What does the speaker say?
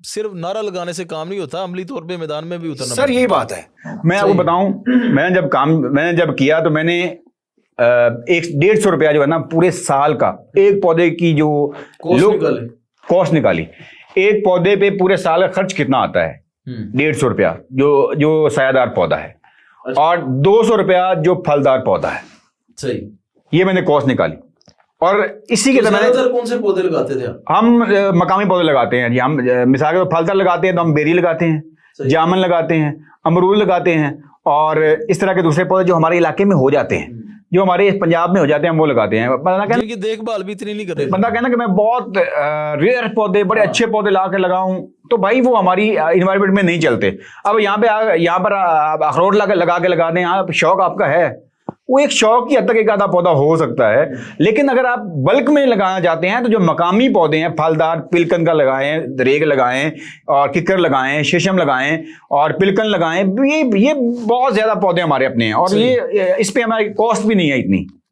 सिर्फ नारा लगाने से काम नहीं होता, अमली तौर पे मैदान में भी उतरना सर यही बात है। मैं आपको बताऊं, मैंने जब किया तो मैंने 150 रुपया जो है ना पूरे साल का एक पौधे की जो कॉस्ट निकाली, एक पौधे पे पूरे साल का खर्च कितना आता है, 150 रुपया जो सायादार पौधा है, और 200 रुपया जो फलदार पौधा है। सही, ये मैंने कॉस्ट निकाली। और इसी के तो कौन से पौधे लगाते थे हम मकामी पौधे लगाते हैं जी। हम मिसाल के फलदार लगाते हैं तो हम बेरी लगाते हैं, जामुन लगाते हैं, अमरूद लगाते हैं, और इस तरह के दूसरे पौधे जो हमारे इलाके में हो जाते हैं, जो हमारे पंजाब में हो जाते हैं, हम वो लगाते हैं। जिनकी देखभाल भी इतनी नहीं करते। बंदा कहना कि मैं बहुत रेयर पौधे, बड़े अच्छे पौधे ला के लगाऊं, तो भाई वो हमारी इन्वायरमेंट में नहीं चलते। अब यहाँ पर अखरोट लगा के लगा दें, आप शौक आपका है, वो एक शौक की हद तक एक आधा पौधा हो सकता है। लेकिन अगर आप बल्क में लगाना चाहते हैं तो जो मकामी पौधे हैं, फलदार, पिलकन का लगाएं, रेग लगाएं, और किकर लगाएं, शीशम लगाएं, और पिलकन लगाएं, ये बहुत ज्यादा पौधे हमारे अपने हैं, और ये इस पे हमारी कॉस्ट भी नहीं है इतनी।